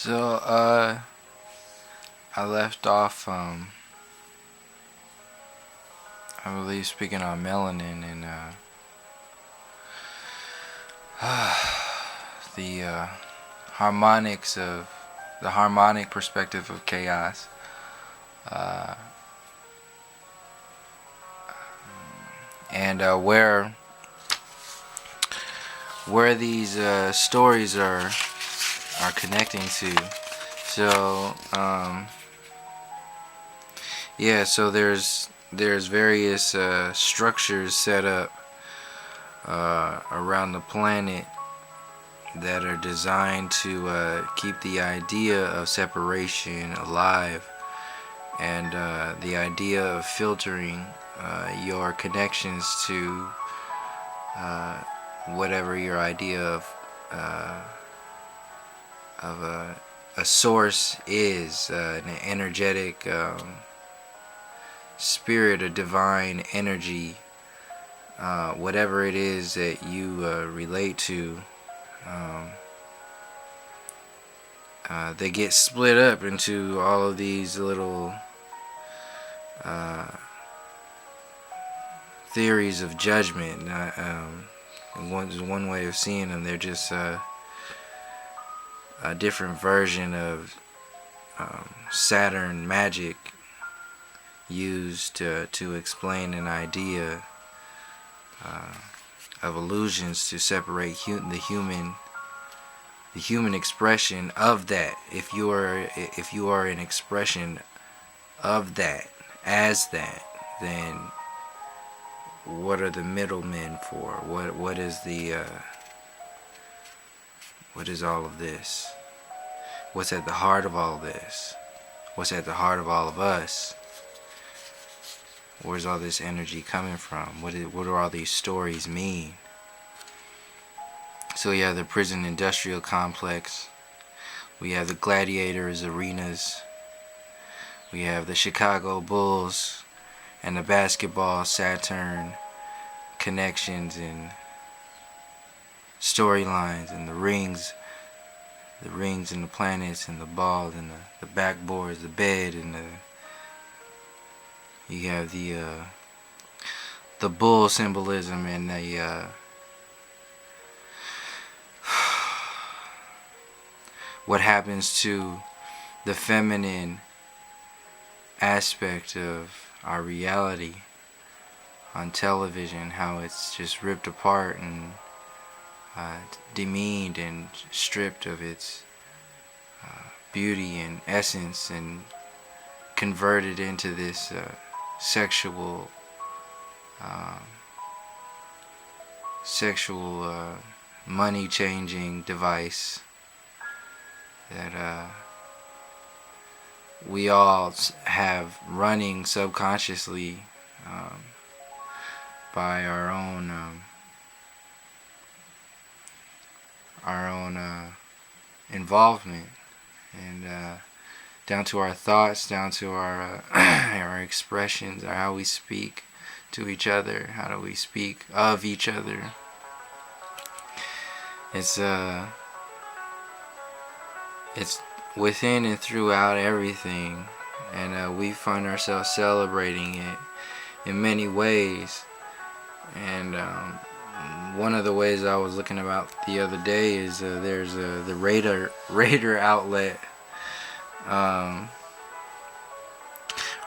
So, I left off, I believe, speaking on melanin and, the, harmonics of, the harmonic perspective of chaos. Uh, and, where these, stories are connecting to. So, yeah, so there's various structures set up around the planet that are designed to keep the idea of separation alive, and the idea of filtering your connections to whatever your idea of a source is, an energetic spirit, a divine energy, whatever it is that you relate to. They get split up into all of these little theories of judgment. One way of seeing them. They're just a different version of Saturn magic used to explain an idea of illusions to separate the human expression of that. If you are an expression of that, as that, then what are the middlemen for? What is all of this? What's at the heart of all this? What's at the heart of all of us? Where's all this energy coming from? What do all these stories mean? So you have the prison industrial complex. We have the gladiators arenas. We have the Chicago Bulls and the basketball Saturn connections and storylines, and the rings and the planets and the balls and the backboards, the bed, and you have the bull symbolism and the what happens to the feminine aspect of our reality on television, how it's just ripped apart and demeaned and stripped of its beauty and essence, and converted into this sexual money changing device that we all have running subconsciously by our own involvement, and down to our thoughts, down to our our expressions, or how we speak to each other, how do we speak of each other. It's within and throughout everything, and we find ourselves celebrating it in many ways. And one of the ways I was looking about the other day is there's the Raider outlet.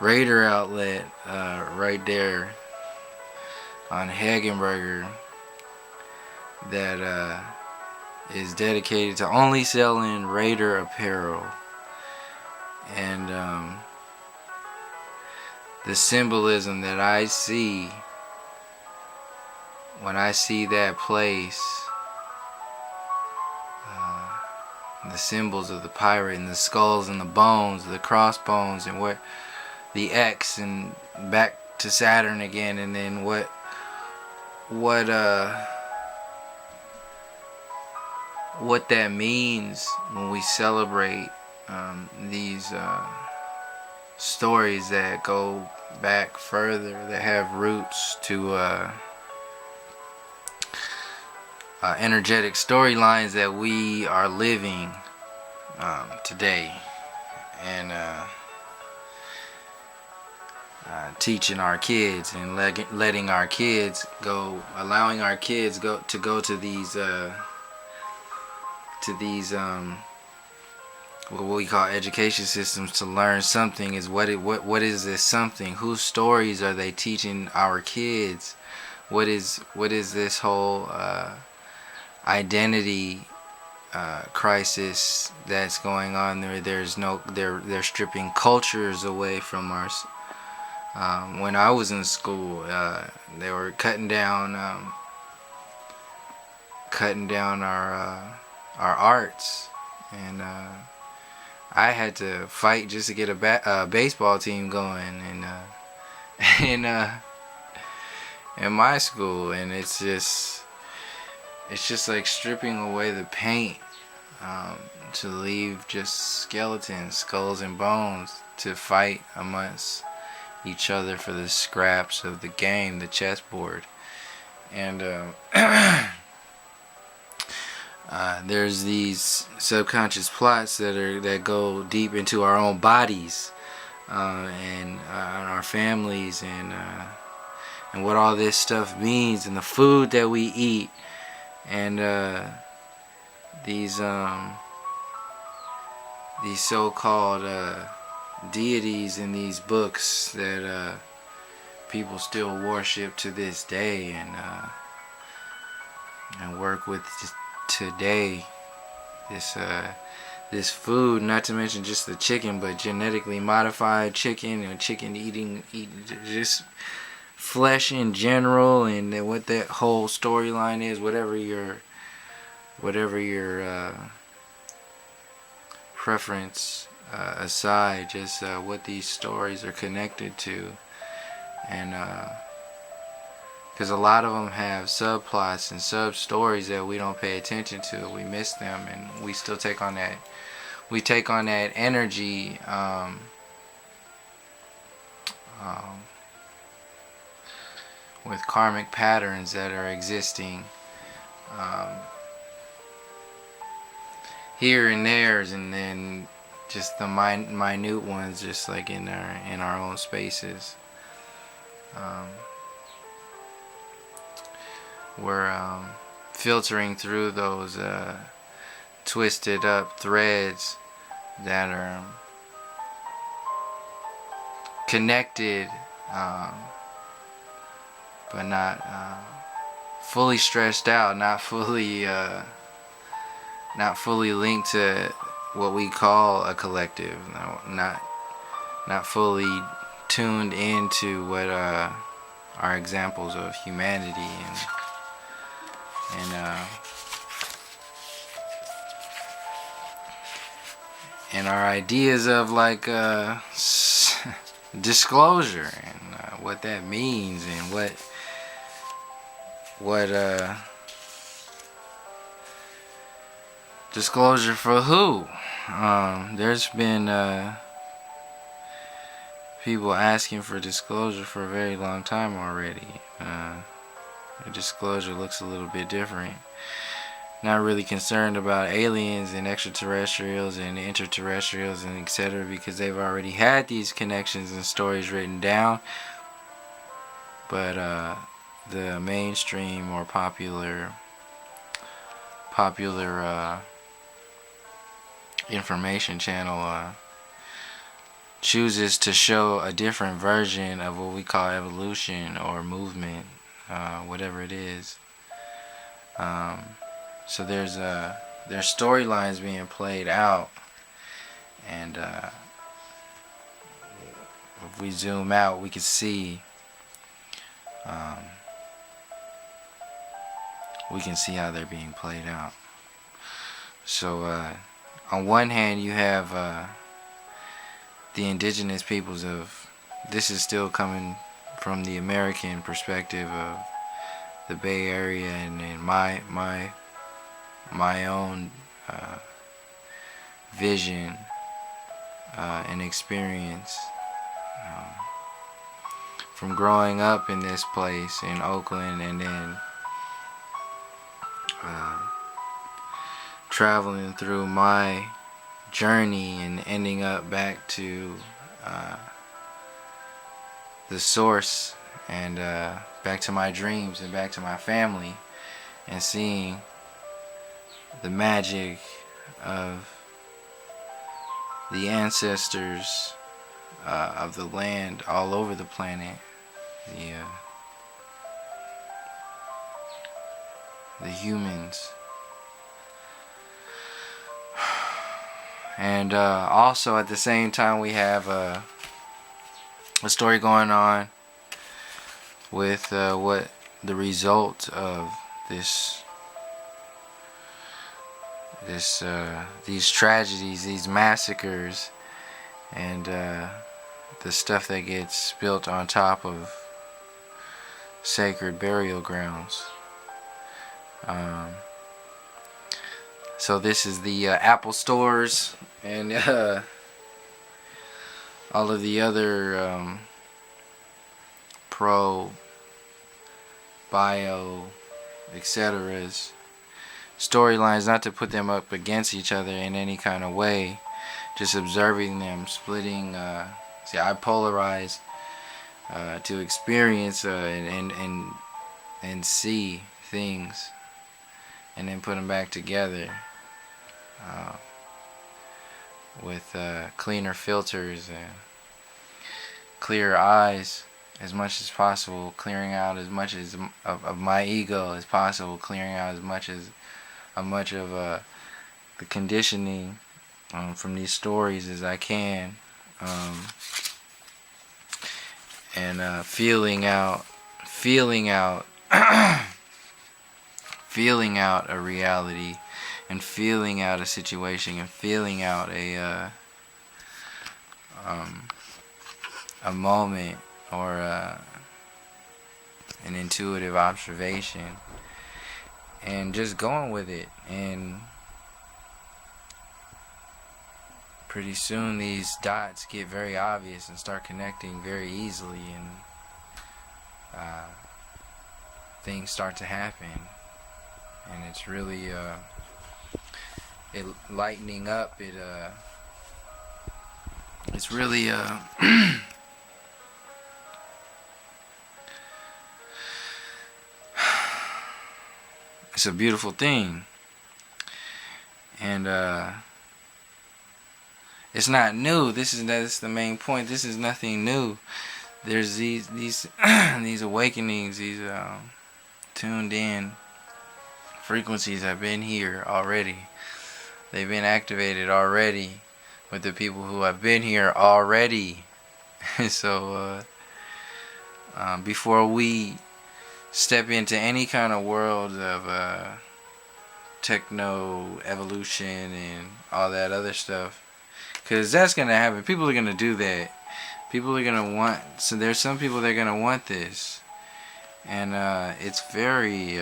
Raider outlet right there on Hagenberger that is dedicated to only selling Raider apparel. And the symbolism that I see when I see that place, the symbols of the pirate and the skulls and the bones, the crossbones, and what the X, and back to Saturn again, and then what that means when we celebrate these stories that go back further, that have roots to energetic storylines that we are living today, and teaching our kids and letting our kids go, allowing our kids go to these what we call education systems to learn something. Is what is this something? Whose stories are they teaching our kids? What is this whole identity crisis that's going on there? They're stripping cultures away from us. When I was in school, they were cutting down our arts, and I had to fight just to get a baseball team going, and in my school, and it's just like stripping away the paint to leave just skeletons, skulls, and bones to fight amongst each other for the scraps of the game, the chessboard. And there's these subconscious plots that go deep into our own bodies and our families, and what all this stuff means, and the food that we eat, and these so-called deities in these books that people still worship to this day, and work with today. This food, not to mention just the chicken, but genetically modified chicken, and chicken eating just flesh in general, and what that whole storyline is, whatever your preference aside, just what these stories are connected to, and because a lot of them have subplots and sub stories that we don't pay attention to. We miss them, and we still take on that. We take on that energy. With karmic patterns that are existing here and there, and then just the minute ones, just like in our own spaces. We're filtering through those twisted up threads that are connected, but not fully stretched out, not fully linked to what we call a collective, not fully tuned into what are examples of humanity, and our ideas of like disclosure, and what that means, and what disclosure for who. There's been people asking for disclosure for a very long time already. The disclosure looks a little bit different. Not really concerned about aliens and extraterrestrials and interterrestrials and etc., because they've already had these connections and stories written down. But the mainstream or popular information channel chooses to show a different version of what we call evolution or movement, whatever it is. So there's storylines being played out, and if we zoom out, we can see how they're being played out. So on one hand, you have the indigenous peoples of, this is still coming from the American perspective of the Bay Area, and my own vision and experience from growing up in this place in Oakland, and then traveling through my journey and ending up back to the source, and back to my dreams and back to my family, and seeing the magic of the ancestors of the land all over the planet, the humans. And also at the same time we have a story going on with what the result of these tragedies, these massacres, and the stuff that gets built on top of sacred burial grounds. So this is the Apple stores and all of the other pro, bio, etc. storylines, not to put them up against each other in any kind of way, just observing them, splitting. See, I polarize to experience and see things, and then put them back together with cleaner filters and clear eyes as much as possible, clearing out as much as of my ego as possible, clearing out as much of the conditioning from these stories as I can, and feeling out feeling out a reality, and feeling out a situation, and feeling out a moment, or an intuitive observation, and just going with it. And pretty soon these dots get very obvious and start connecting very easily, and things start to happen, and it's really it lightening up. It's really it's a beautiful thing, and it's not new. That's the main point. This is nothing new. There's these these awakenings, these tuned in frequencies have been here already. They've been activated already with the people who have been here already. So before we step into any kind of world of techno evolution and all that other stuff, because that's going to happen. People are going to do that. People are going to want, so there's some people that are going to want this, and it's very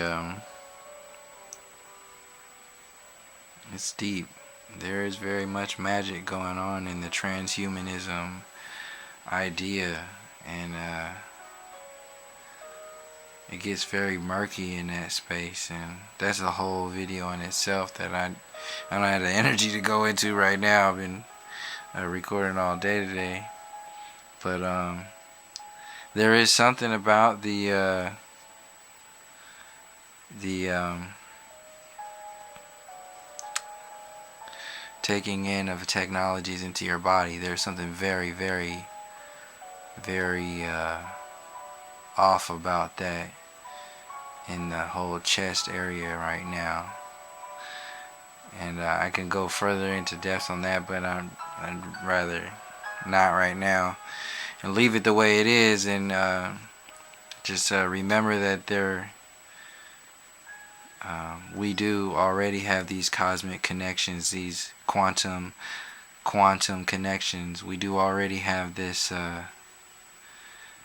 it's deep. There is very much magic going on in the transhumanism idea, and it gets very murky in that space, and that's a whole video in itself that I don't have the energy to go into right now. I've been recording all day today, but there is something about the taking in of technologies into your body. There's something very, very, very off about that in the whole chest area right now, and I can go further into depth on that, but I'd rather not right now, and leave it the way it is, and just remember that we do already have these cosmic connections, these quantum connections. We do already have this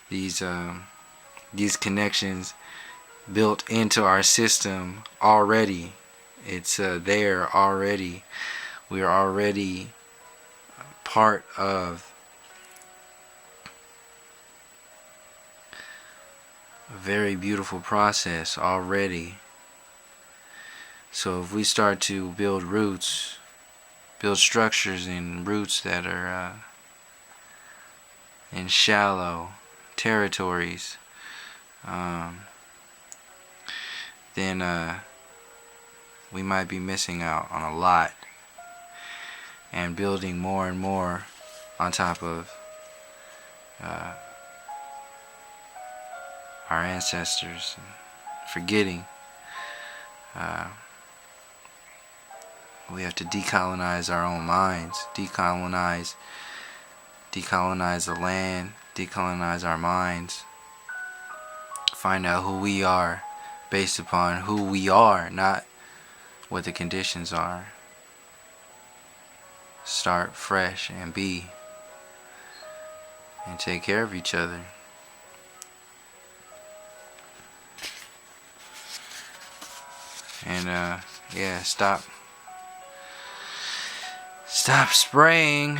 these connections built into our system already. It's there already. We are already part of a very beautiful process already. So if we start to build roots build structures and roots that are in shallow territories, then we might be missing out on a lot, and building more and more on top of our ancestors, and forgetting we have to decolonize our own minds, decolonize the land, decolonize our minds, find out who we are based upon who we are, not what the conditions are. Start fresh and take care of each other. And yeah, stop spraying,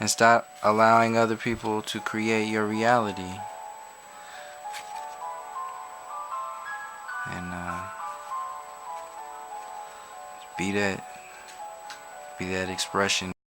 and stop allowing other people to create your reality. And be that expression